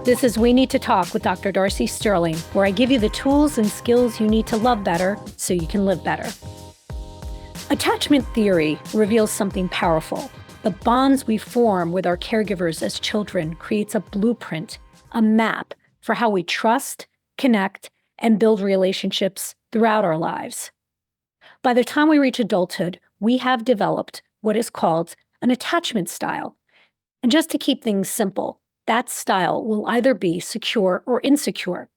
This is We Need to Talk with Dr. Darcy Sterling, where I give you the tools and skills you need to love better so you can live better. Attachment theory reveals something powerful. The bonds we form with our caregivers as children creates a blueprint, a map for how we trust, connect, and build relationships throughout our lives. By the time we reach adulthood, we have developed what is called an attachment style. And just to keep things simple, that style will either be secure or insecure.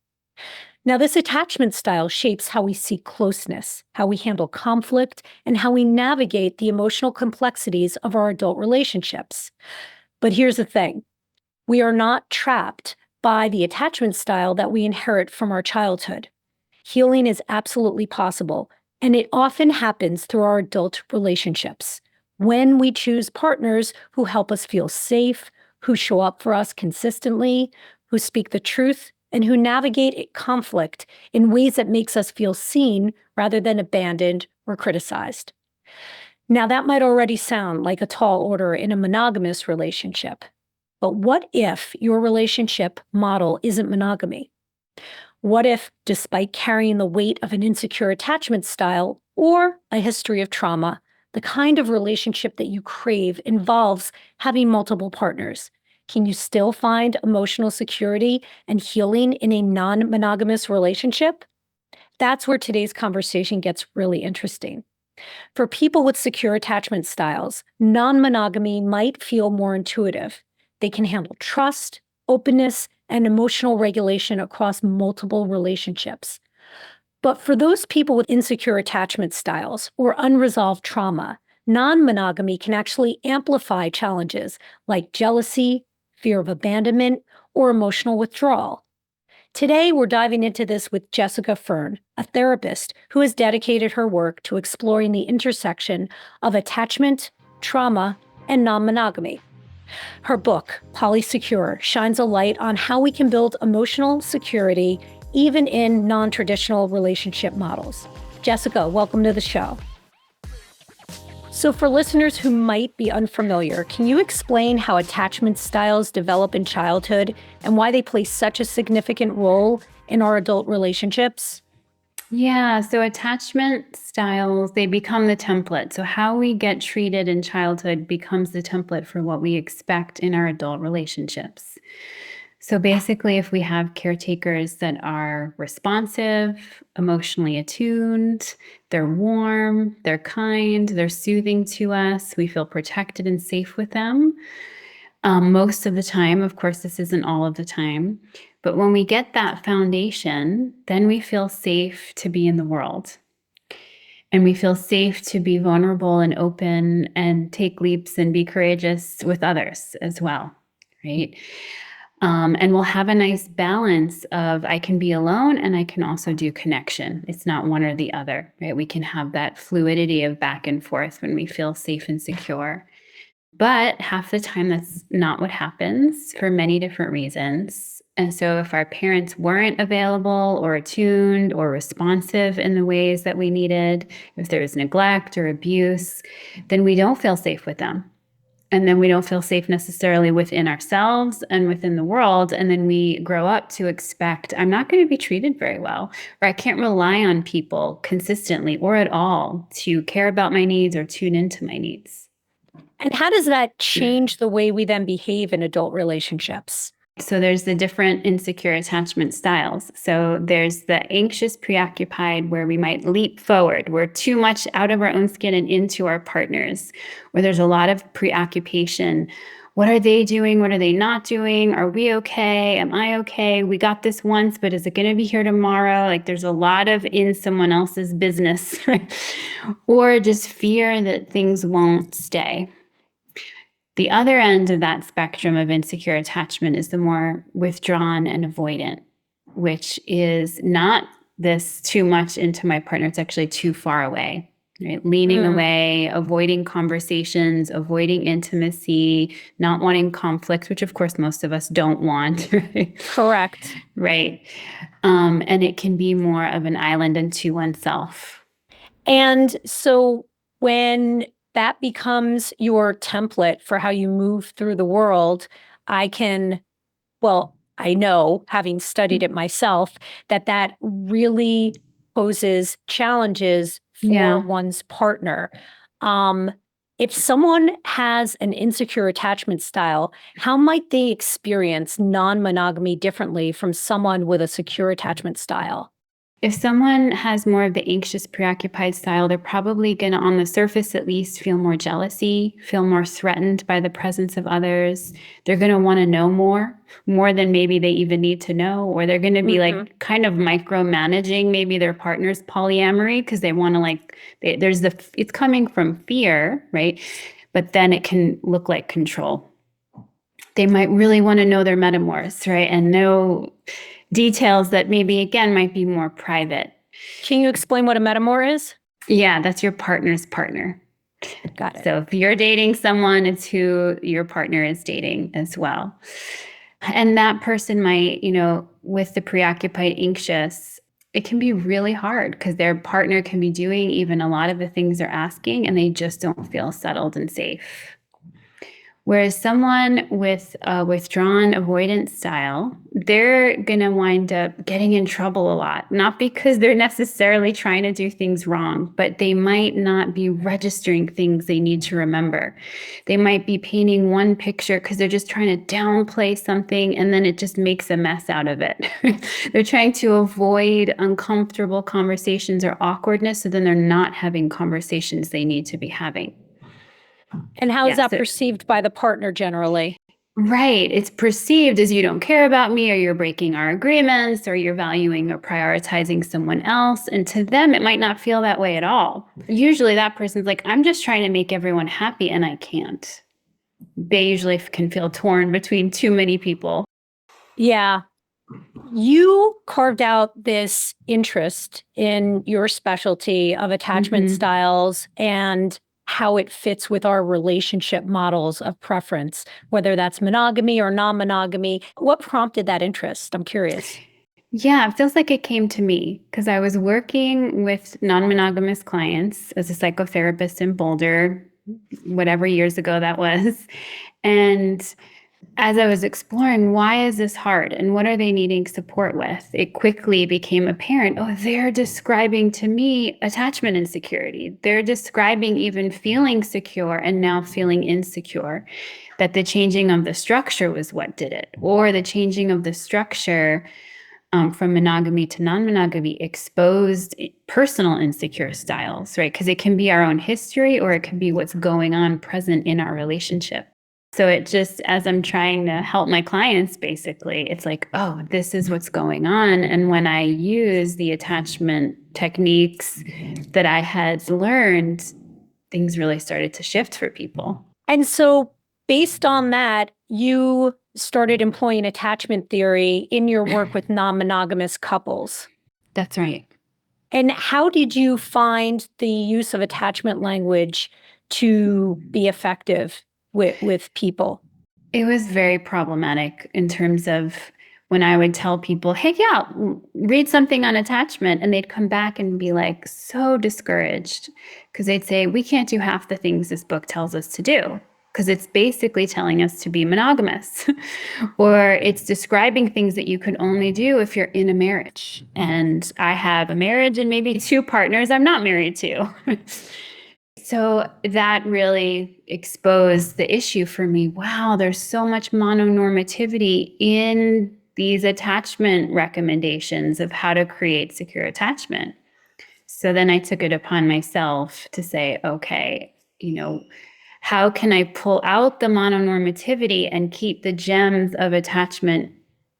Now, this attachment style shapes how we seek closeness, how we handle conflict, and how we navigate the emotional complexities of our adult relationships. But here's the thing. We are not trapped by the attachment style that we inherit from our childhood. Healing is absolutely possible, and it often happens through our adult relationships. When we choose partners who help us feel safe, who show up for us consistently, who speak the truth, and who navigate conflict in ways that makes us feel seen rather than abandoned or criticized. Now, that might already sound like a tall order in a monogamous relationship. But what if your relationship model isn't monogamy? What if, despite carrying the weight of an insecure attachment style or a history of trauma, the kind of relationship that you crave involves having multiple partners? Can you still find emotional security and healing in a non-monogamous relationship? That's where today's conversation gets really interesting. For people with secure attachment styles, non-monogamy might feel more intuitive. They can handle trust, openness, and emotional regulation across multiple relationships. But for those people with insecure attachment styles or unresolved trauma, non-monogamy can actually amplify challenges like jealousy, fear of abandonment, or emotional withdrawal. Today, we're diving into this with Jessica Fern, a therapist who has dedicated her work to exploring the intersection of attachment, trauma, and non-monogamy. Her book, Polysecure, shines a light on how we can build emotional security even in non-traditional relationship models. Jessica, welcome to the show. So for listeners who might be unfamiliar, can you explain how attachment styles develop in childhood and why they play such a significant role in our adult relationships? Yeah, so attachment styles, they become the template. So how we get treated in childhood becomes the template for what we expect in our adult relationships. So basically, if we have caretakers that are responsive, emotionally attuned, they're warm, they're kind, they're soothing to us, we feel protected and safe with them. Most of the time, of course, this isn't all of the time, but when we get that foundation, then we feel safe to be in the world. And we feel safe to be vulnerable and open and take leaps and be courageous with others as well, right? And we'll have a nice balance of I can be alone and I can also do connection. It's not one or the other, right? We can have that fluidity of back and forth when we feel safe and secure. But half the time, that's not what happens for many different reasons. And so if our parents weren't available or attuned or responsive in the ways that we needed, if there was neglect or abuse, then we don't feel safe with them. And then we don't feel safe necessarily within ourselves and within the world. And then we grow up to expect, I'm not going to be treated very well, or I can't rely on people consistently or at all to care about my needs or tune into my needs. And how does that change the way we then behave in adult relationships? So there's the different insecure attachment styles. So there's the anxious preoccupied, where we might leap forward. We're too much out of our own skin and into our partners, where there's a lot of preoccupation. What are they doing? What are they not doing? Are we okay? Am I okay? We got this once, but is it going to be here tomorrow? Like there's a lot of in someone else's business, right? Or just fear that things won't stay. The other end of that spectrum of insecure attachment is the more withdrawn and avoidant, which is not this too much into my partner. It's actually too far away, right? Leaning away, avoiding conversations, avoiding intimacy, not wanting conflict, which of course most of us don't want. Right? Correct. Right. And it can be more of an island unto oneself. And so when that becomes your template for how you move through the world, I I know, having studied it myself, that really poses challenges for one's partner. If someone has an insecure attachment style, how might they experience non-monogamy differently from someone with a secure attachment style? If someone has more of the anxious, preoccupied style, they're probably going to, on the surface at least, feel more jealousy, feel more threatened by the presence of others. They're going to want to know more than maybe they even need to know, or they're going to be like kind of micromanaging maybe their partner's polyamory because they want to it's coming from fear, right? But then it can look like control. They might really want to know their metamorphs, right? And know details that maybe, again, might be more private. Can you explain what a metamor is? Yeah, that's your partner's partner. Got it. So if you're dating someone, it's who your partner is dating as well. And that person might, with the preoccupied anxious, it can be really hard because their partner can be doing even a lot of the things they're asking and they just don't feel settled and safe. Whereas someone with a withdrawn avoidance style, they're going to wind up getting in trouble a lot, not because they're necessarily trying to do things wrong, but they might not be registering things they need to remember. They might be painting one picture because they're just trying to downplay something and then it just makes a mess out of it. They're trying to avoid uncomfortable conversations or awkwardness, so then they're not having conversations they need to be having. And how is that perceived by the partner generally? Right. It's perceived as you don't care about me, or you're breaking our agreements, or you're valuing or prioritizing someone else. And to them, it might not feel that way at all. Usually that person's like, I'm just trying to make everyone happy and I can't. They usually can feel torn between too many people. Yeah. You carved out this interest in your specialty of attachment styles and how it fits with our relationship models of preference, whether that's monogamy or non-monogamy. What prompted that interest? I'm curious. Yeah, it feels like it came to me because I was working with non-monogamous clients as a psychotherapist in Boulder, whatever years ago that was. And as I was exploring, why is this hard and what are they needing support with? It quickly became apparent, they're describing to me attachment insecurity. They're describing even feeling secure and now feeling insecure, that the changing of the structure was what did it, or the changing of the structure from monogamy to non-monogamy exposed personal insecure styles, right? Because it can be our own history or it can be what's going on present in our relationship. So it just, as I'm trying to help my clients, basically, it's like, this is what's going on. And when I use the attachment techniques that I had learned, things really started to shift for people. And so based on that, you started employing attachment theory in your work with non-monogamous couples. That's right. And how did you find the use of attachment language to be effective with people? It was very problematic in terms of when I would tell people, hey, read something on attachment. And they'd come back and be like so discouraged because they'd say, we can't do half the things this book tells us to do because it's basically telling us to be monogamous or it's describing things that you could only do if you're in a marriage. And I have a marriage and maybe 2 partners I'm not married to. So that really exposed the issue for me. Wow, there's so much mononormativity in these attachment recommendations of how to create secure attachment. So then I took it upon myself to say, okay, how can I pull out the mononormativity and keep the gems of attachment,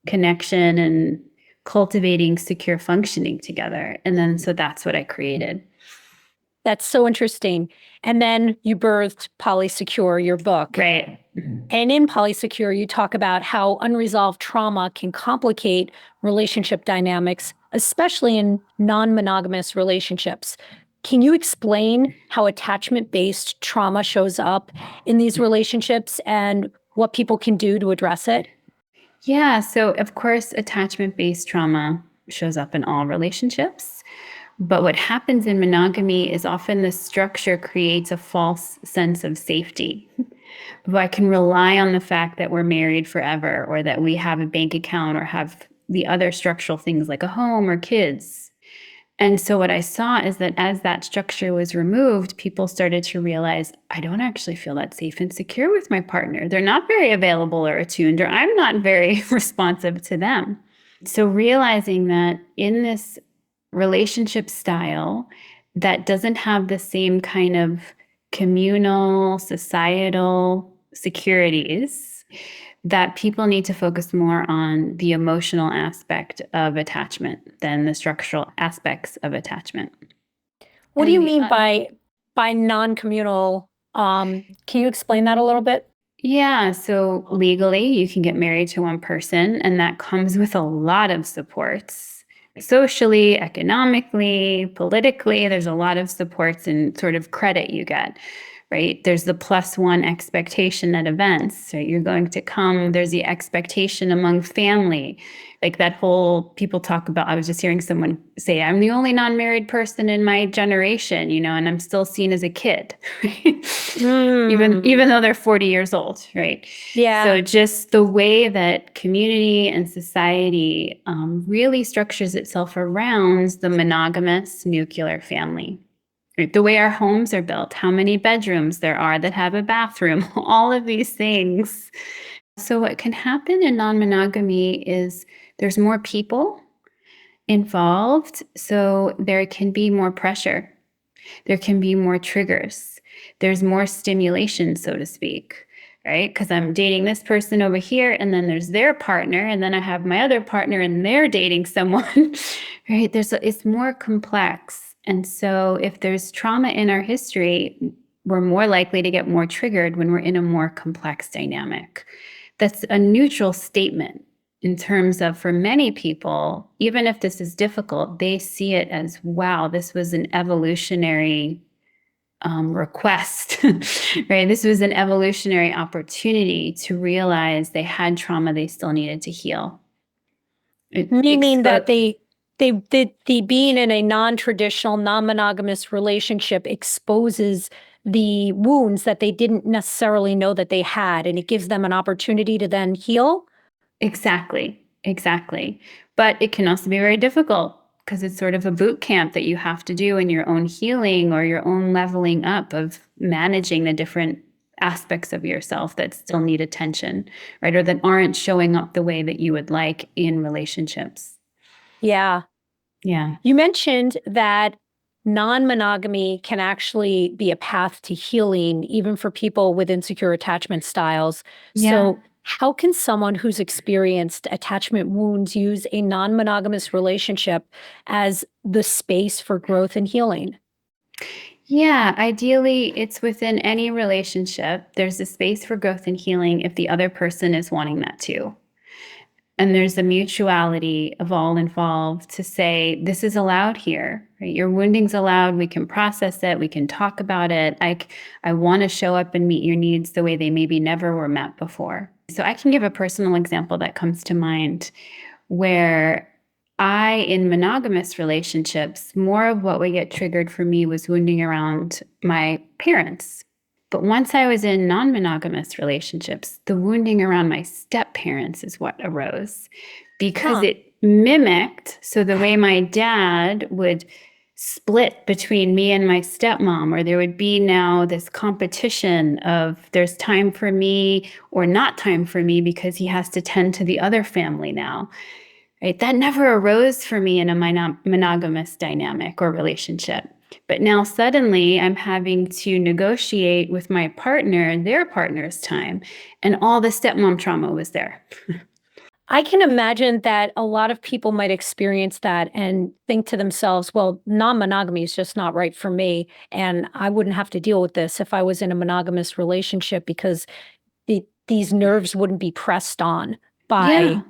connection, and cultivating secure functioning together? And then so that's what I created. That's so interesting. And then you birthed Polysecure, your book. Right. And in Polysecure, you talk about how unresolved trauma can complicate relationship dynamics, especially in non-monogamous relationships. Can you explain how attachment-based trauma shows up in these relationships and what people can do to address it? Yeah. So, of course, attachment-based trauma shows up in all relationships. But what happens in monogamy is often the structure creates a false sense of safety. But I can rely on the fact that we're married forever, or that we have a bank account, or have the other structural things like a home or kids. And so what I saw is that as that structure was removed, people started to realize, I don't actually feel that safe and secure with my partner. They're not very available or attuned, or I'm not very responsive to them. So realizing that in this relationship style that doesn't have the same kind of communal, societal securities, that people need to focus more on the emotional aspect of attachment than the structural aspects of attachment. What do you And mean by non-communal? Can you explain that a little bit? yeah, so legally, you can get married to one person, and that comes with a lot of supports. Socially, economically, politically, there's a lot of supports and sort of credit you get, right? There's the +1 expectation at events, right? You're going to come. There's the expectation among family. Like that whole people talk about, I was just hearing someone say, I'm the only non-married person in my generation, and I'm still seen as a kid, right? Even though they're 40 years old, right? Yeah. So just the way that community and society really structures itself around the monogamous nuclear family. Right? The way our homes are built, how many bedrooms there are that have a bathroom, all of these things. So what can happen in non-monogamy is there's more people involved, so there can be more pressure. There can be more triggers. There's more stimulation, so to speak, right? Because I'm dating this person over here, and then there's their partner, and then I have my other partner, and they're dating someone, right? It's more complex. And so if there's trauma in our history, we're more likely to get more triggered when we're in a more complex dynamic. That's a neutral statement in terms of, for many people, even if this is difficult, they see it as, wow, this was an evolutionary request, right? This was an evolutionary opportunity to realize they had trauma they still needed to heal. Meaning that the being in a non-traditional, non-monogamous relationship exposes the wounds that they didn't necessarily know that they had, and it gives them an opportunity to then heal. Exactly. But it can also be very difficult because it's sort of a boot camp that you have to do in your own healing or your own leveling up of managing the different aspects of yourself that still need attention, right? Or that aren't showing up the way that you would like in relationships. Yeah. Yeah. You mentioned that non-monogamy can actually be a path to healing, even for people with insecure attachment styles. Yeah. So how can someone who's experienced attachment wounds use a non-monogamous relationship as the space for growth and healing? Yeah, ideally, it's within any relationship. There's a space for growth and healing if the other person is wanting that too. And there's a mutuality of all involved to say, this is allowed here, right? Your wounding's allowed. We can process it. We can talk about it. I want to show up and meet your needs the way they maybe never were met before. So I can give a personal example that comes to mind where in monogamous relationships, more of what would get triggered for me was wounding around my parents. But once I was in non-monogamous relationships, the wounding around my step-parents is what arose because it mimicked. So the way my dad would split between me and my stepmom, or there would be now this competition of there's time for me or not time for me because he has to tend to the other family now. Right? That never arose for me in a monogamous dynamic or relationship. But now suddenly I'm having to negotiate with my partner, their partner's time, and all the stepmom trauma was there. I can imagine that a lot of people might experience that and think to themselves, well, non-monogamy is just not right for me, and I wouldn't have to deal with this if I was in a monogamous relationship because these nerves wouldn't be pressed on by,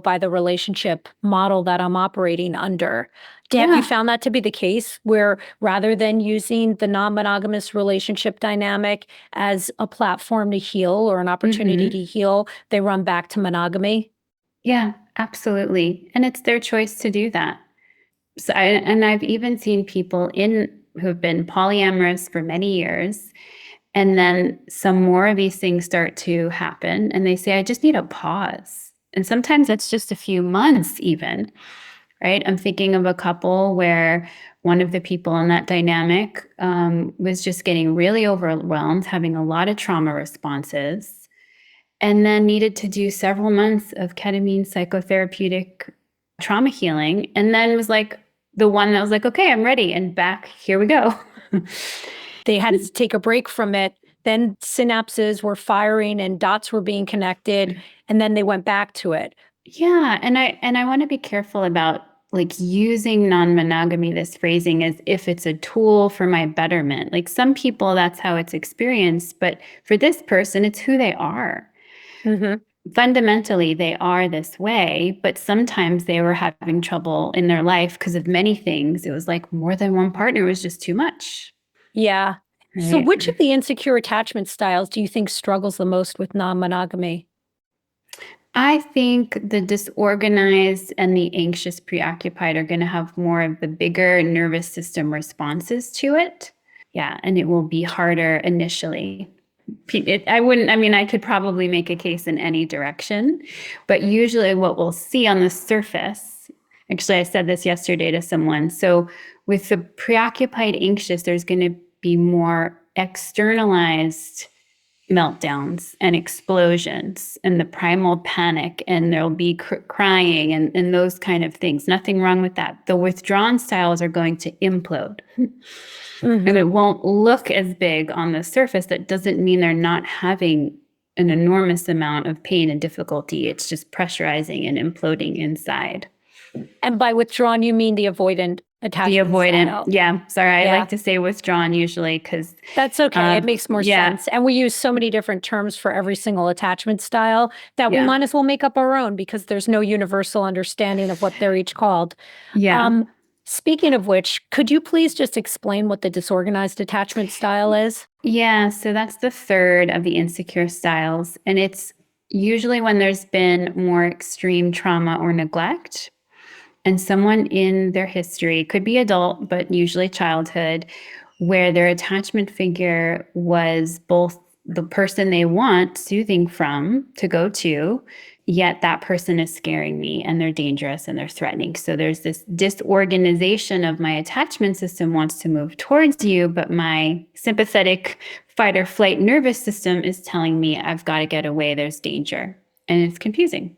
by the relationship model that I'm operating under. Have you found that to be the case where rather than using the non-monogamous relationship dynamic as a platform to heal or an opportunity to heal, they run back to monogamy? Yeah, absolutely. And it's their choice to do that. So I've even seen people who have been polyamorous for many years, And then some more of these things start to happen, and they say, I just need a pause. And sometimes it's just a few months, even, right? I'm thinking of a couple where one of the people in that dynamic was just getting really overwhelmed, having a lot of trauma responses, and then needed to do several months of ketamine psychotherapeutic trauma healing. And then was like the one that was like, okay, I'm ready. And back, here we go. They had to take a break from it. Then synapses were firing and dots were being connected, and then they went back to it. Yeah, and I want to be careful about like using non-monogamy, this phrasing, as if it's a tool for my betterment. Like some people, that's how it's experienced, but for this person, it's who they are. Mm-hmm. Fundamentally, they are this way, but sometimes they were having trouble in their life because of many things. It was like more than one partner was just too much. Yeah. So Right? which of the insecure attachment styles do you think struggles the most with non-monogamy? I think the disorganized and the anxious preoccupied are going to have more of the bigger nervous system responses to it. Yeah, and it will be harder initially. I could probably make a case in any direction, but usually what we'll see on the surface, actually, I said this yesterday to someone. So with the preoccupied anxious, there's going to be more externalized meltdowns and explosions and the primal panic, and there'll be crying and those kind of things. Nothing wrong with that. The withdrawn styles are going to implode. Mm-hmm. And it won't look as big on the surface. That doesn't mean they're not having an enormous amount of pain and difficulty. It's just pressurizing and imploding inside. And by withdrawn, you mean the avoidant attachment style. Yeah. Sorry, I Yeah. like to say withdrawn usually because That's okay. It makes more yeah. sense. And we use so many different terms for every single attachment style that we might as well make up our own because there's no universal understanding of what they're each called. Yeah. Speaking of which, could you please just explain what the disorganized attachment style is? Yeah, so that's the third of the insecure styles. And it's usually when there's been more extreme trauma or neglect, and someone in their history, could be adult, but usually childhood, where their attachment figure was both the person they want soothing from to go to, yet that person is scaring me and they're dangerous and they're threatening. So there's this disorganization of my attachment system wants to move towards you, but my sympathetic fight or flight nervous system is telling me I've got to get away, there's danger. And it's confusing.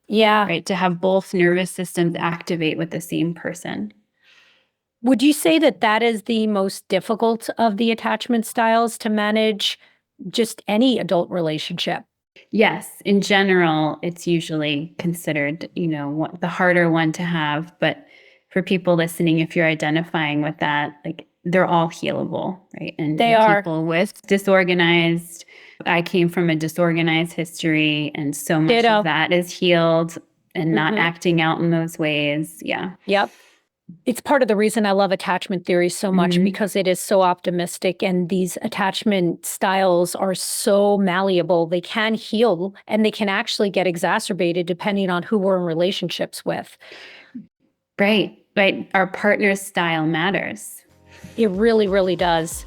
Yeah. Right, to have both nervous systems activate with the same person. Would you say that that is the most difficult of the attachment styles to manage just any adult relationship? Yes, in general, it's usually considered, the harder one to have. But for people listening, if you're identifying with that, like they're all healable, right? And They are. people with disorganized, I came from a disorganized history, and so much Ditto. of that is healed and not acting out in those ways. Yeah. Yep. It's part of the reason I love attachment theory so much because it is so optimistic and these attachment styles are so malleable. They can heal and they can actually get exacerbated depending on who we're in relationships with. Right. Right. Our partner's style matters. It really, really does.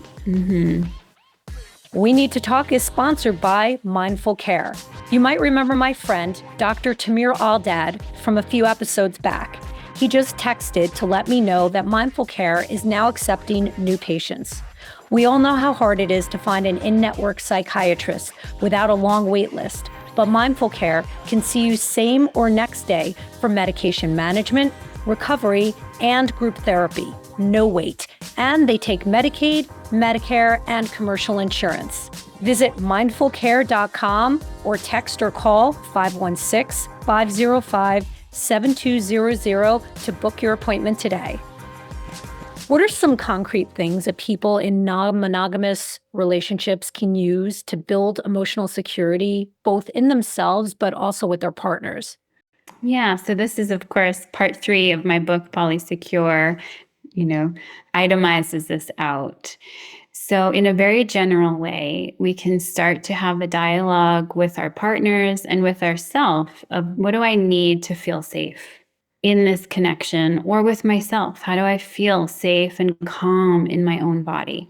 We Need to Talk is sponsored by Mindful Care. You might remember my friend, Dr. Tamir Aldad, from a few episodes back. He just texted to let me know that Mindful Care is now accepting new patients. We all know how hard it is to find an in-network psychiatrist without a long wait list, but Mindful Care can see you same or next day for medication management, recovery, and group therapy. No wait. And they take Medicaid, Medicare, and commercial insurance. Visit mindfulcare.com or text or call 516-505-7200 to book your appointment today. What are some concrete things that people in non-monogamous relationships can use to build emotional security, both in themselves, but also with their partners? Yeah. So this is, of course, part 3 of my book, Polysecure, itemizes this out. So in a very general way, we can start to have a dialogue with our partners and with ourselves of what do I need to feel safe in this connection or with myself? How do I feel safe and calm in my own body?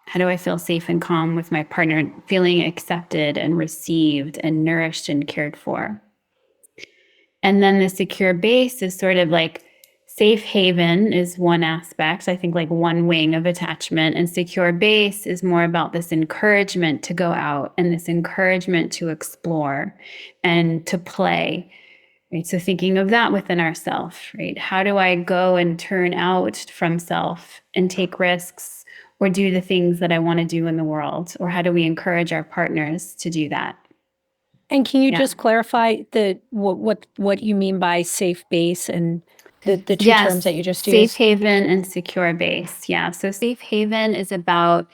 How do I feel safe and calm with my partner, feeling accepted and received and nourished and cared for? And then the secure base is sort of like safe haven is one aspect, I think like one wing of attachment. And secure base is more about this encouragement to go out and this encouragement to explore and to play. Right. So thinking of that within ourselves, right? How do I go and turn out from self and take risks or do the things that I want to do in the world? Or how do we encourage our partners to do that? And can you just clarify what you mean by safe base and the two terms that you just used? Safe haven and secure base. Yeah. So safe haven is about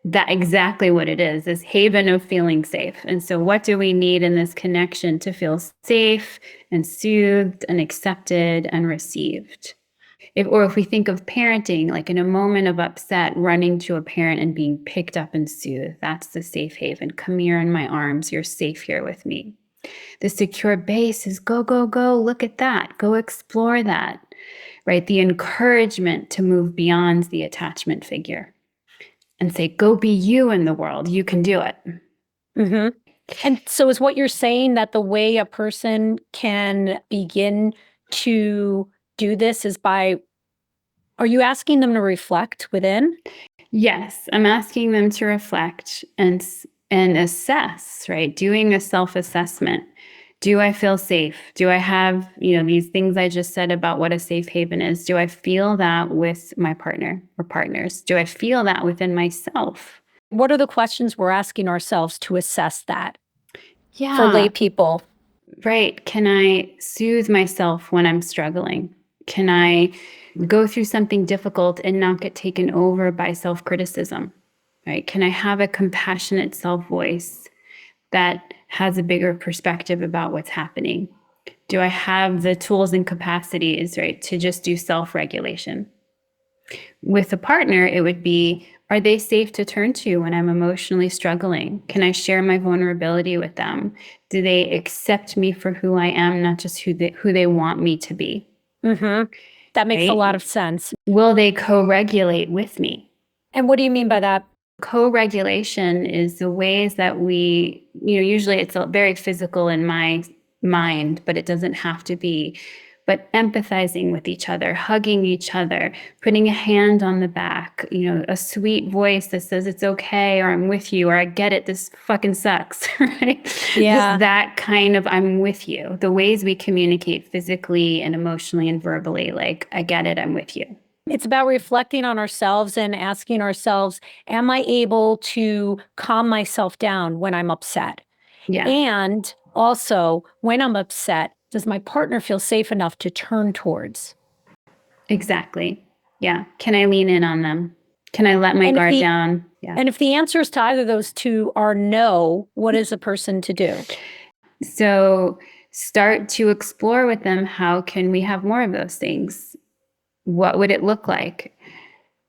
that, exactly what it is haven of feeling safe. And so what do we need in this connection to feel safe and soothed and accepted and received? If we think of parenting, like in a moment of upset, running to a parent and being picked up and soothed, that's the safe haven. Come here in my arms. You're safe here with me. The secure base is go, go, go. Look at that. Go explore that, right? The encouragement to move beyond the attachment figure and say, go be you in the world. You can do it. Mm-hmm. And so is what you're saying that the way a person can begin to do this is are you asking them to reflect within? Yes, I'm asking them to reflect and assess, right? Doing a self-assessment. Do I feel safe? Do I have, these things I just said about what a safe haven is? Do I feel that with my partner or partners? Do I feel that within myself? What are the questions we're asking ourselves to assess that? Yeah. For lay people. Right. Can I soothe myself when I'm struggling? Can I go through something difficult and not get taken over by self-criticism? Right? Can I have a compassionate self-voice that has a bigger perspective about what's happening? Do I have the tools and capacities, right, to just do self-regulation? With a partner, it would be, are they safe to turn to when I'm emotionally struggling? Can I share my vulnerability with them? Do they accept me for who I am, not just who they want me to be? Mm-hmm. That makes a lot of sense. Will they co-regulate with me? And what do you mean by that? Co-regulation is the ways that we, usually it's very physical in my mind, but it doesn't have to be. But empathizing with each other, hugging each other, putting a hand on the back, a sweet voice that says it's okay, or I'm with you, or I get it, this fucking sucks, right? Yeah. Just that kind of I'm with you. The ways we communicate physically and emotionally and verbally, like, I get it, I'm with you. It's about reflecting on ourselves and asking ourselves, am I able to calm myself down when I'm upset? Yeah. And also, when I'm upset, does my partner feel safe enough to turn towards? Exactly. Yeah. Can I lean in on them? Can I let my guard down? Yeah. And if the answers to either of those two are no, what is a person to do? So start to explore with them, how can we have more of those things? What would it look like?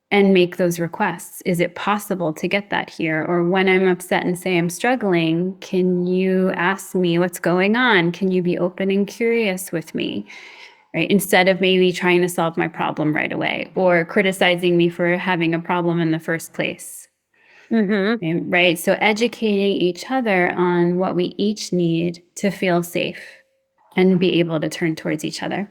And make those requests. Is it possible to get that here? Or when I'm upset and say I'm struggling, can you ask me what's going on? Can you be open and curious with me? Right? Instead of maybe trying to solve my problem right away or criticizing me for having a problem in the first place. Mm-hmm. Right? So educating each other on what we each need to feel safe and be able to turn towards each other.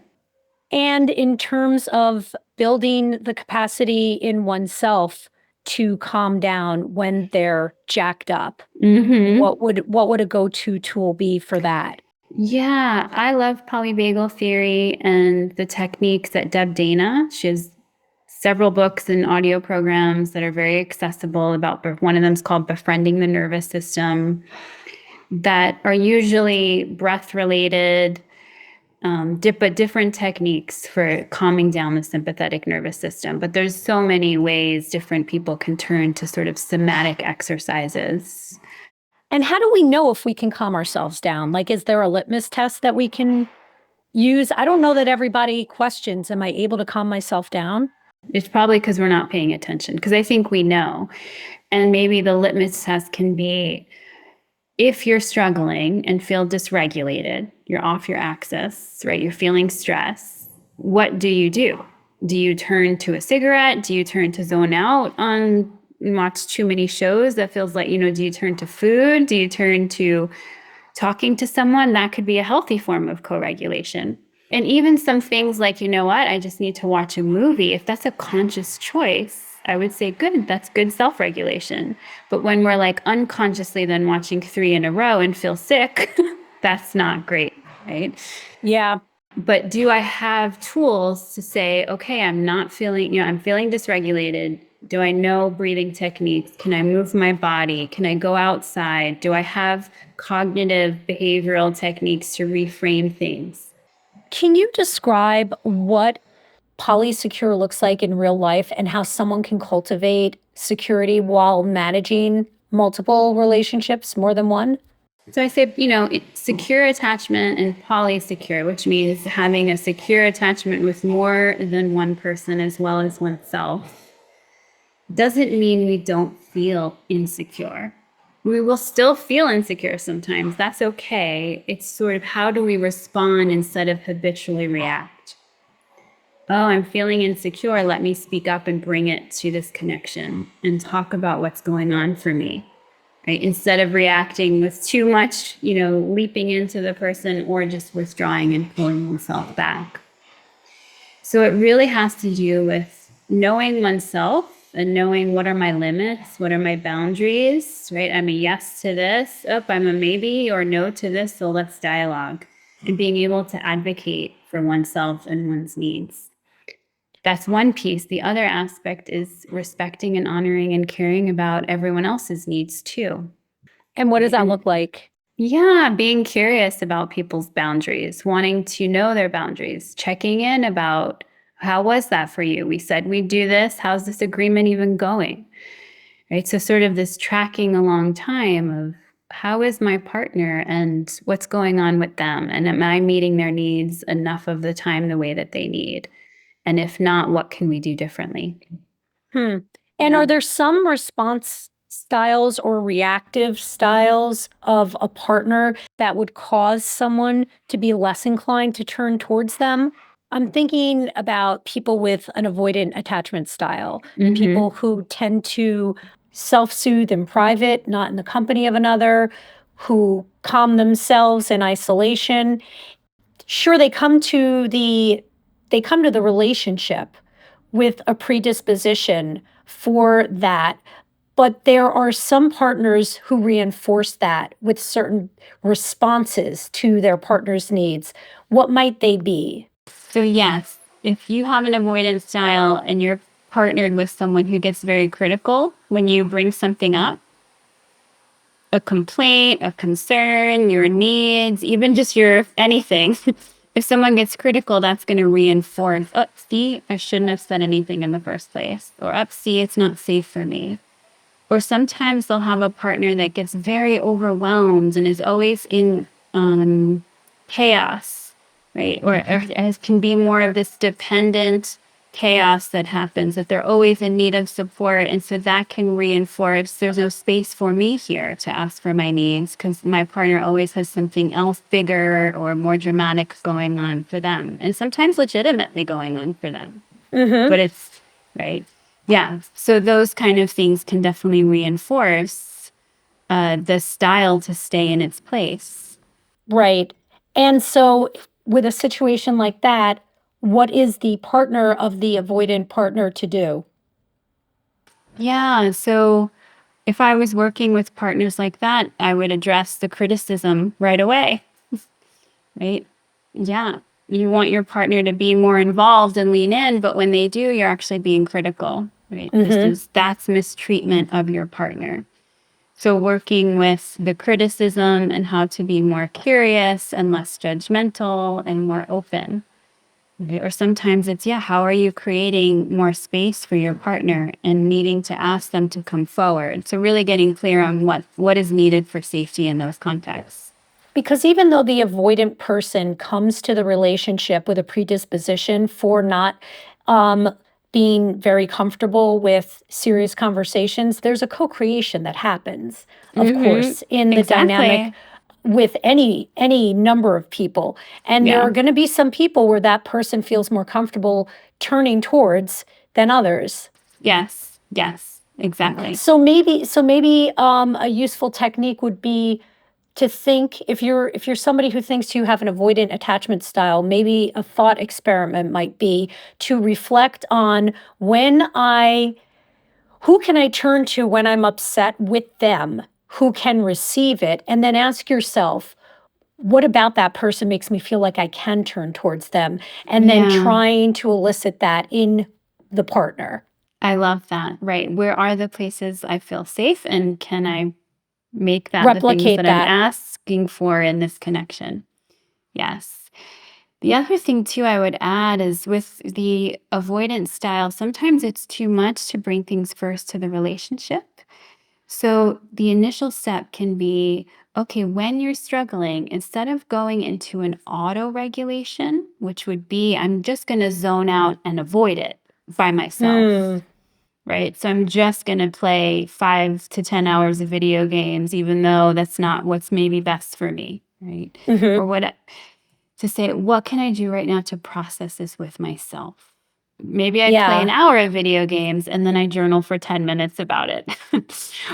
And in terms of building the capacity in oneself to calm down when they're jacked up, what would a go-to tool be for that? Yeah, I love polyvagal theory and the techniques that Deb Dana. She has several books and audio programs that are very accessible about, one of them is called Befriending the Nervous System, that are usually breath related, but different techniques for calming down the sympathetic nervous system. But there's so many ways different people can turn to sort of somatic exercises. And how do we know if we can calm ourselves down? Like, is there a litmus test that we can use? I don't know that everybody questions, am I able to calm myself down? It's probably because we're not paying attention, because I think we know. And maybe the litmus test can be, if you're struggling and feel dysregulated, you're off your axis, right? You're feeling stress. What do? Do you turn to a cigarette? Do you turn to zone out on watch too many shows that feels like, do you turn to food? Do you turn to talking to someone? That could be a healthy form of co-regulation. And even some things like, I just need to watch a movie. If that's a conscious choice, I would say good, that's good self-regulation. But when we're like unconsciously then watching 3 in a row and feel sick, that's not great, right? Yeah. But do I have tools to say, okay, I'm feeling dysregulated. Do I know breathing techniques? Can I move my body? Can I go outside? Do I have cognitive behavioral techniques to reframe things? Can you describe what polysecure looks like in real life and how someone can cultivate security while managing multiple relationships, more than one? So I say, secure attachment and polysecure, which means having a secure attachment with more than one person as well as oneself, doesn't mean we don't feel insecure. We will still feel insecure sometimes. That's okay. It's sort of how do we respond instead of habitually react? Oh, I'm feeling insecure. Let me speak up and bring it to this connection and talk about what's going on for me. Right? Instead of reacting with too much, leaping into the person or just withdrawing and pulling oneself back. So it really has to do with knowing oneself and knowing what are my limits, what are my boundaries, right? I'm a yes to this, I'm a maybe or no to this, so let's dialogue. And being able to advocate for oneself and one's needs. That's one piece. The other aspect is respecting and honoring and caring about everyone else's needs too. And what does that look like? Yeah, being curious about people's boundaries, wanting to know their boundaries, checking in about how was that for you? We said we'd do this. How's this agreement even going? Right. So sort of this tracking along time of how is my partner and what's going on with them? And am I meeting their needs enough of the time the way that they need? And if not, what can we do differently? And Yeah. are there some response styles or reactive styles of a partner that would cause someone to be less inclined to turn towards them? I'm thinking about people with an avoidant attachment style, people who tend to self soothe in private, not in the company of another, who calm themselves in isolation. Sure, they come to the relationship with a predisposition for that. But there are some partners who reinforce that with certain responses to their partner's needs. What might they be? So yes, if you have an avoidance style and you're partnered with someone who gets very critical when you bring something up, a complaint, a concern, your needs, even just your anything. If someone gets critical, that's going to reinforce, see, I shouldn't have said anything in the first place. Or, see, it's not safe for me. Or sometimes they'll have a partner that gets very overwhelmed and is always in chaos, right? Or it can be more of this dependent chaos that happens, that they're always in need of support. And so that can reinforce there's no space for me here to ask for my needs because my partner always has something else bigger or more dramatic going on for them. And sometimes legitimately going on for them. But it's, right? Yeah. So those kind of things can definitely reinforce the style to stay in its place. Right. And so, with a situation like that, what is the partner of the avoidant partner to do? Yeah. So if I was working with partners like that, I would address the criticism right away. Right. Yeah. You want your partner to be more involved and lean in, but when they do, you're actually being critical. Right. That's mistreatment of your partner. So working with the criticism and how to be more curious and less judgmental and more open. Okay. Or sometimes it's, how are you creating more space for your partner and needing to ask them to come forward? So really getting clear on what is needed for safety in those contexts. Because even though the avoidant person comes to the relationship with a predisposition for not being very comfortable with serious conversations, there's a co-creation that happens, of course, in the dynamic with any number of people. And there are going to be some people where that person feels more comfortable turning towards than others. Yes. exactly. So maybe a useful technique would be to think, if you're somebody who thinks you have an avoidant attachment style, maybe a thought experiment might be to reflect on who can I turn to when I'm upset with them, who can receive it, and then ask yourself, what about that person makes me feel like I can turn towards them? And then Yeah. trying to elicit that in the partner. I love that. Right. Where are the places I feel safe, and can I make that the things Replicate that I'm that. asking for in this connection? Yes. The other thing too I would add is, with the avoidance style, sometimes it's too much to bring things first to the relationship. So the initial step can be, okay, when you're struggling, instead of going into an auto regulation, which would be, I'm just going to zone out and avoid it by myself. Right. So I'm just going to play 5 to 10 hours of video games, even though that's not what's maybe best for me. Right. Mm-hmm. Or what, to say, what can I do right now to process this with myself? Maybe I play an hour of video games and then I journal for 10 minutes about it.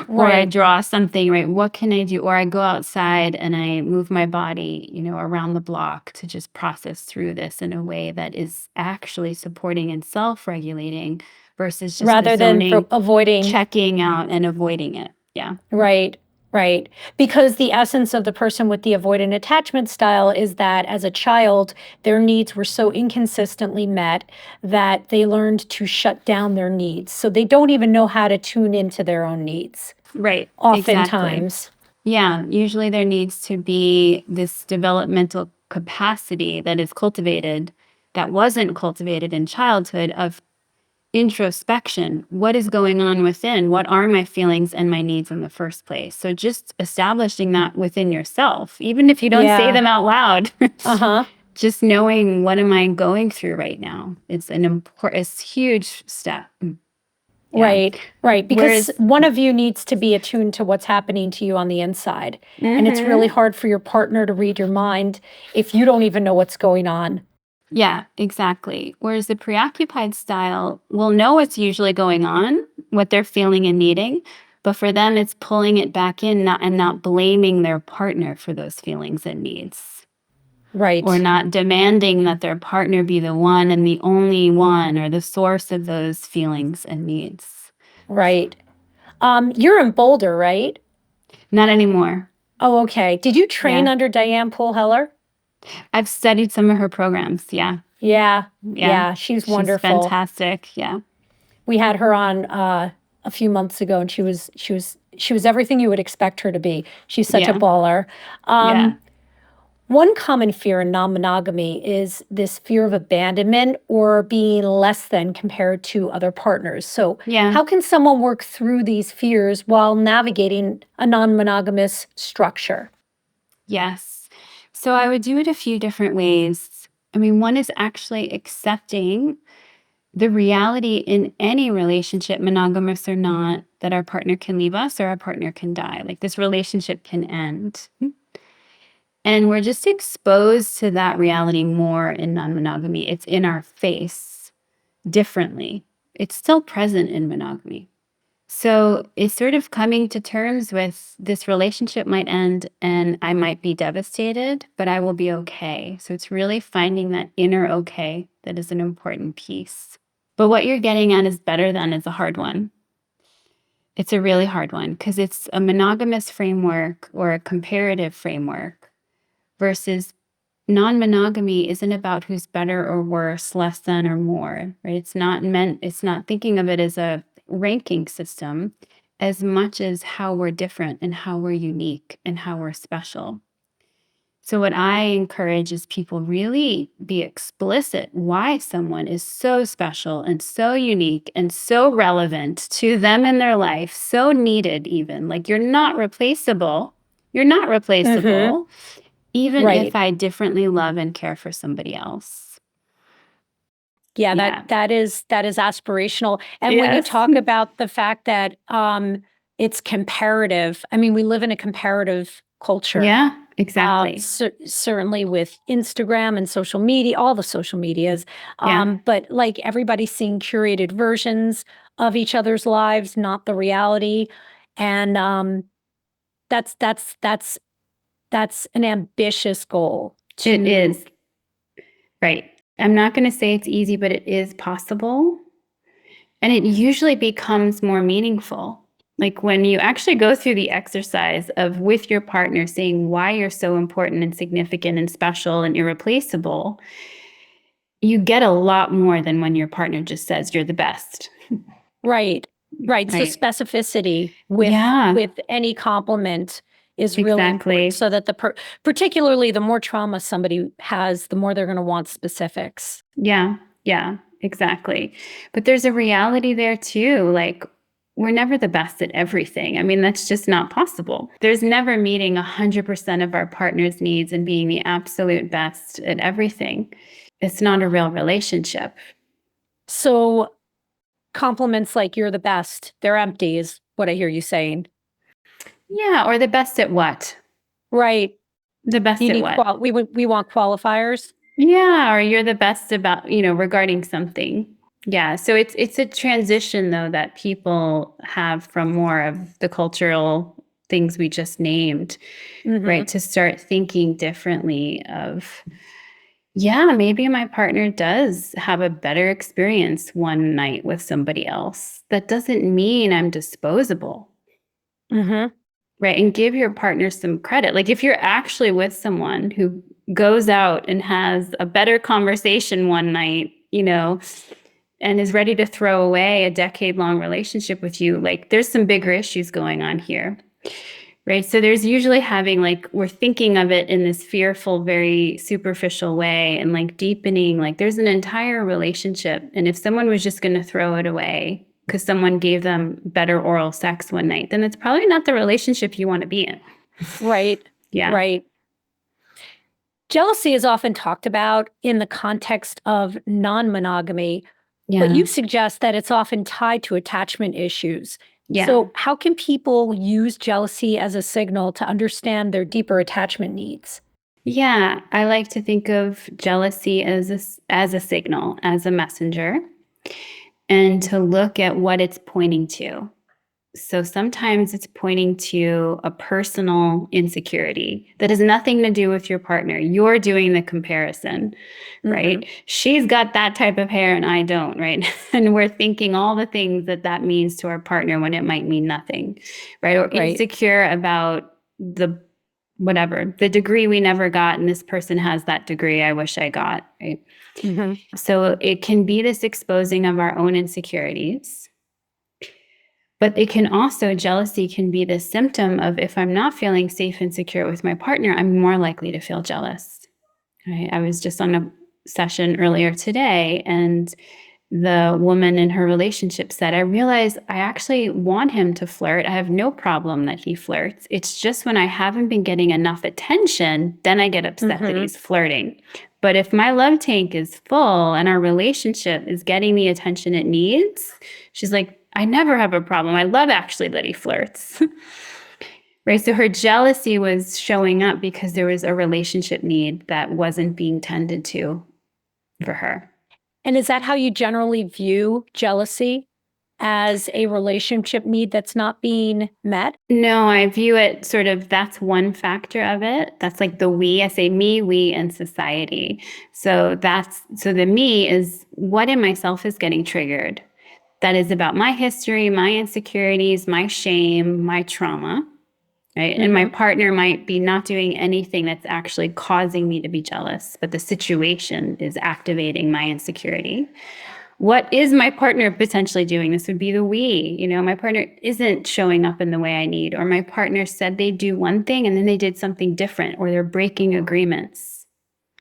Or I Right. draw something, right? What can I do? Or I go outside and I move my body, around the block to just process through this in a way that is actually supporting and self-regulating, versus just the Rather than zoning, avoiding. checking out and avoiding it. Yeah. Right. Right. Because the essence of the person with the avoidant attachment style is that as a child, their needs were so inconsistently met that they learned to shut down their needs. So they don't even know how to tune into their own needs, Right. Exactly. oftentimes. Yeah, usually there needs to be this developmental capacity that is cultivated, that wasn't cultivated in childhood, of introspection. What is going on within? What are my feelings and my needs in the first place? So just establishing that within yourself, even if you don't say them out loud, Uh-huh. just knowing, what am I going through right now? It's it's a huge step. Yeah. Right. Right. Because Whereas, one of you needs to be attuned to what's happening to you on the inside. And it's really hard for your partner to read your mind if you don't even know what's going on. yeah, exactly. Whereas the preoccupied style will know what's usually going on, what they're feeling and needing, but for them, it's pulling it back in, and not blaming their partner for those feelings and needs, Right. or not demanding that their partner be the one and the only one, or the source of those feelings and needs. Right. You're in Boulder, right? Not anymore. Oh, okay. Did you train Yeah. under Diane Poole Heller? I've studied some of her programs. Yeah. Yeah. Yeah. Yeah. She's wonderful. Fantastic. Yeah. We had her on a few months ago, and she was everything you would expect her to be. She's such a Yeah. baller. Yeah. One common fear in non-monogamy is this fear of abandonment or being less than compared to other partners. So Yeah. how can someone work through these fears while navigating a non-monogamous structure? Yes. So I would do it a few different ways. I mean, one is actually accepting the reality in any relationship, monogamous or not, that our partner can leave us or our partner can die. Like, this relationship can end. And we're just exposed to that reality more in non-monogamy. It's in our face differently. It's still present in monogamy. So it's sort of coming to terms with, this relationship might end and I might be devastated, but I will be okay. So it's really finding that inner okay that is an important piece. But what you're getting at is better than is a hard one. It's a really hard one, because it's a monogamous framework or a comparative framework, versus non-monogamy isn't about who's better or worse, less than or more, right? It's not thinking of it as a ranking system as much as how we're different and how we're unique and how we're special. So what I encourage is people really be explicit why someone is so special and so unique and so relevant to them in their life, so needed even. Like, you're not replaceable. You're not replaceable, even if I differently love and care for somebody else. Yeah, Yeah. that is aspirational. And when you Yes. talk about the fact that it's comparative, I mean, we live in a comparative culture. Yeah, exactly. Certainly with Instagram and social media, all the social medias. Yeah. But like, everybody's seeing curated versions of each other's lives, not the reality. And that's an ambitious goal It to. is. Right. I'm not going to say it's easy, but it is possible. And it usually becomes more meaningful. Like when you actually go through the exercise of with your partner saying why you're so important and significant and special and irreplaceable, you get a lot more than when your partner just says you're the best. Right. So Right. specificity Yeah, with any compliment is really exactly. important, so that particularly the more trauma somebody has, the more they're going to want specifics. Yeah, exactly. But there's a reality there too. Like, we're never the best at everything. I mean, that's just not possible. There's never meeting 100% of our partner's needs and being the absolute best at everything. It's not a real relationship. So compliments like "you're the best," they're empty, is what I hear you saying. Yeah, or the best at what? Right. The best You at need what? we want qualifiers. Yeah, or you're the best about, regarding something. Yeah, so it's a transition though that people have from more of the cultural things we just named, right? To start thinking differently of, yeah, maybe my partner does have a better experience one night with somebody else. That doesn't mean I'm disposable. Mm-hmm. Right. And give your partner some credit. Like if you're actually with someone who goes out and has a better conversation one night, and is ready to throw away a decade-long relationship with you, like there's some bigger issues going on here. Right. So there's usually having like we're thinking of it in this fearful, very superficial way and like deepening, like there's an entire relationship. And if someone was just going to throw it away because someone gave them better oral sex one night, then it's probably not the relationship you want to be in. Right. Yeah. Right. Jealousy is often talked about in the context of non-monogamy, but Yeah. you suggest that it's often tied to attachment issues. Yeah. So how can people use jealousy as a signal to understand their deeper attachment needs? Yeah. I like to think of jealousy as a signal, as a messenger, and to look at what it's pointing to. So sometimes it's pointing to a personal insecurity that has nothing to do with your partner. You're doing the comparison, right? She's got that type of hair and I don't, right? And we're thinking all the things that means to our partner when it might mean nothing, right? Or Right. insecure about the degree we never got, and this person has that degree I wish I got, right? So it can be this exposing of our own insecurities. But jealousy can be the symptom of if I'm not feeling safe and secure with my partner, I'm more likely to feel jealous. Right? I was just on a session earlier today, and the woman in her relationship said, I realize I actually want him to flirt. I have no problem that he flirts. It's just when I haven't been getting enough attention, then I get upset that he's flirting. But if my love tank is full and our relationship is getting the attention it needs, she's like, I never have a problem. I love actually that he flirts. Right. So her jealousy was showing up because there was a relationship need that wasn't being tended to for her. And is that how you generally view jealousy, as a relationship need that's not being met? No, I view it sort of that's one factor of it. That's like the we. I say me, we, and society. So the me is what in myself is getting triggered. That is about my history, my insecurities, my shame, my trauma. Right. And my partner might be not doing anything that's actually causing me to be jealous, but the situation is activating my insecurity. What is my partner potentially doing? This would be the we. My partner isn't showing up in the way I need, or my partner said they do one thing and then they did something different, or they're breaking agreements.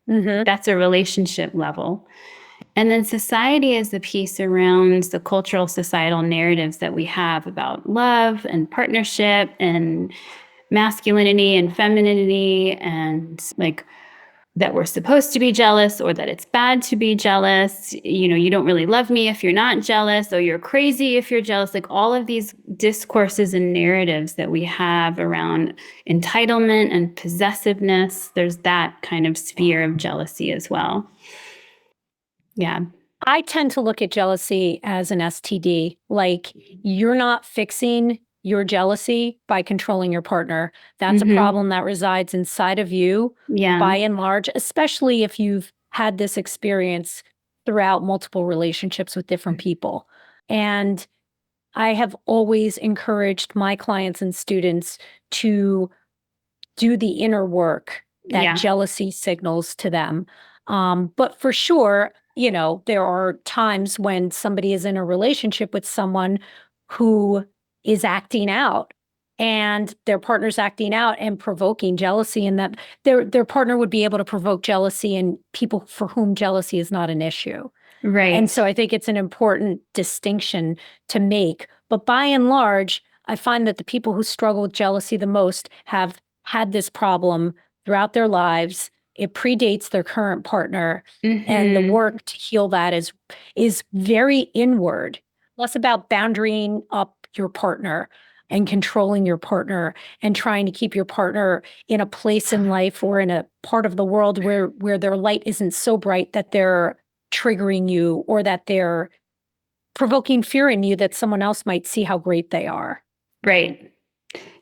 That's a relationship level. And then society is the piece around the cultural societal narratives that we have about love and partnership and masculinity and femininity, and like that we're supposed to be jealous, or that it's bad to be jealous. You don't really love me if you're not jealous, or you're crazy if you're jealous. Like all of these discourses and narratives that we have around entitlement and possessiveness, there's that kind of sphere of jealousy as well. Yeah. I tend to look at jealousy as an STD. Like, you're not fixing your jealousy by controlling your partner. That's a Mm-hmm. problem that resides inside of you Yeah. by and large, especially if you've had this experience throughout multiple relationships with different people. And I have always encouraged my clients and students to do the inner work that Yeah. jealousy signals to them. But for sure, there are times when somebody is in a relationship with someone who is acting out and their partner's acting out and provoking jealousy, and that their partner would be able to provoke jealousy in people for whom jealousy is not an issue. And Right. so I think it's an important distinction to make. But by and large, I find that the people who struggle with jealousy the most have had this problem throughout their lives. It predates their current partner. And the Mm-hmm. work to heal that is very inward, less about boundarying up your partner and controlling your partner and trying to keep your partner in a place in life or in a part of the world where their light isn't so bright that they're triggering you or that they're provoking fear in you that someone else might see how great they are. Right.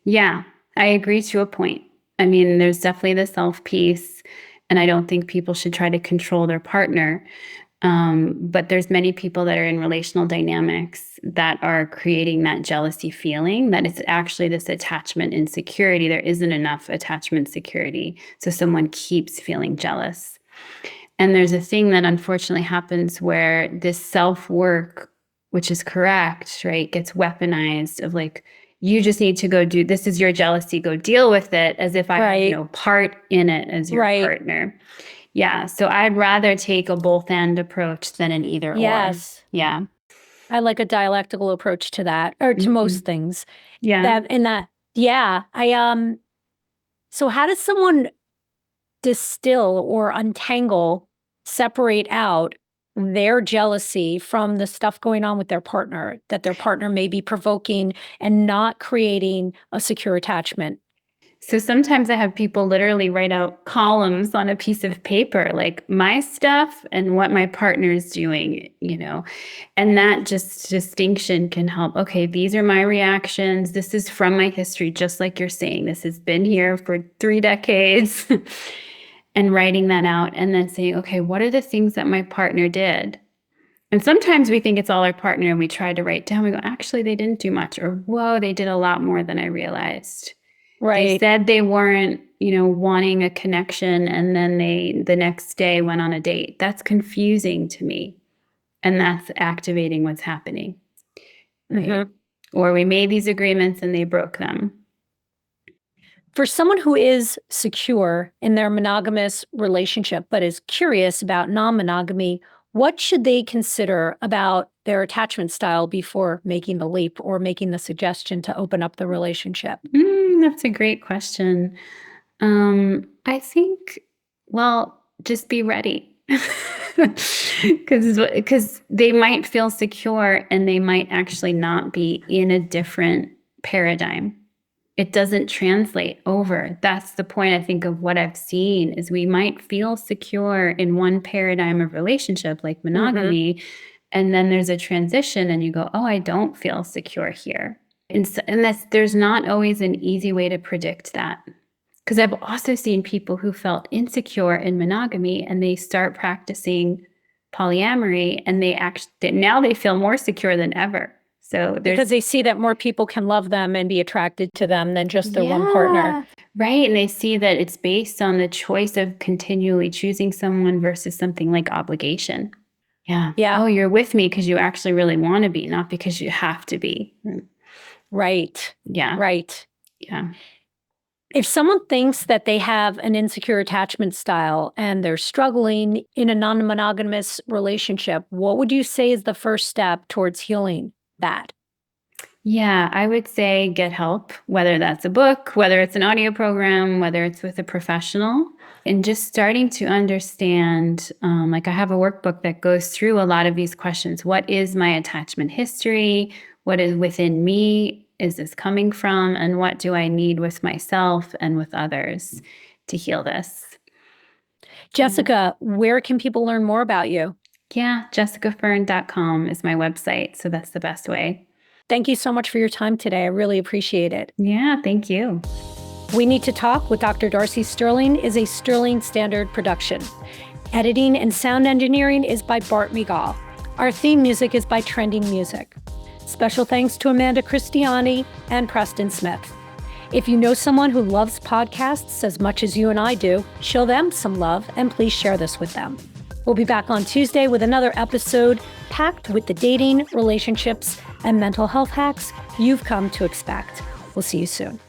Yeah, I agree to a point. I mean, there's definitely the self piece, and I don't think people should try to control their partner. But there's many people that are in relational dynamics that are creating that jealousy feeling that it's actually this attachment insecurity. There isn't enough attachment security. So someone keeps feeling jealous. And there's a thing that unfortunately happens where this self work, which is correct, right, gets weaponized of like, you just need to go do this is your jealousy, go deal with it as if I have Right. no part in it as your Right. partner. Yeah. So I'd rather take a both and approach than an either or. Yes. Yeah. I like a dialectical approach to that, or to most things. Yeah. Yeah. So how does someone distill or untangle, separate out their jealousy from the stuff going on with their partner that their partner may be provoking and not creating a secure attachment? So sometimes I have people literally write out columns on a piece of paper, like my stuff and what my partner is doing. And that just distinction can help. Okay, these are my reactions. This is from my history, just like you're saying. This has been here for 3 decades. And writing that out and then saying, okay, what are the things that my partner did? And sometimes we think it's all our partner and we try to write down, we go, actually, they didn't do much. Or, whoa, they did a lot more than I realized. They Right. said they weren't, wanting a connection, and then they the next day went on a date. That's confusing to me. And that's activating what's happening. Right? Or we made these agreements and they broke them. For someone who is secure in their monogamous relationship but is curious about non-monogamy, what should they consider about their attachment style before making the leap or making the suggestion to open up the relationship? That's a great question. I think, well, just be ready. Because they might feel secure and they might actually not be in a different paradigm. It doesn't translate over. That's the point, I think, of what I've seen is we might feel secure in one paradigm of relationship, like monogamy, and then there's a transition and you go, oh, I don't feel secure here. And there's not always an easy way to predict that. Because I've also seen people who felt insecure in monogamy and they start practicing polyamory and now they feel more secure than ever. So Because they see that more people can love them and be attracted to them than just their one partner. Right. And they see that it's based on the choice of continually choosing someone versus something like obligation. Yeah. Yeah. Oh, you're with me because you actually really want to be, not because you have to be. Right. Yeah. Right. Yeah. If someone thinks that they have an insecure attachment style and they're struggling in a non-monogamous relationship, what would you say is the first step towards healing that? Yeah, I would say get help, whether that's a book, whether it's an audio program, whether it's with a professional, and just starting to understand. Like I have a workbook that goes through a lot of these questions. What is my attachment history? What is within me? Is this coming from? And what do I need with myself and with others to heal this? Jessica, where can people learn more about you? Yeah, jessicafern.com is my website. So that's the best way. Thank you so much for your time today. I really appreciate it. Yeah, thank you. We Need to Talk with Dr. Darcy Sterling is a Sterling Standard production. Editing and sound engineering is by Bart Migal. Our theme music is by Trending Music. Special thanks to Amanda Christiani and Preston Smith. If you know someone who loves podcasts as much as you and I do, show them some love and please share this with them. We'll be back on Tuesday with another episode packed with the dating, relationships, and mental health hacks you've come to expect. We'll see you soon.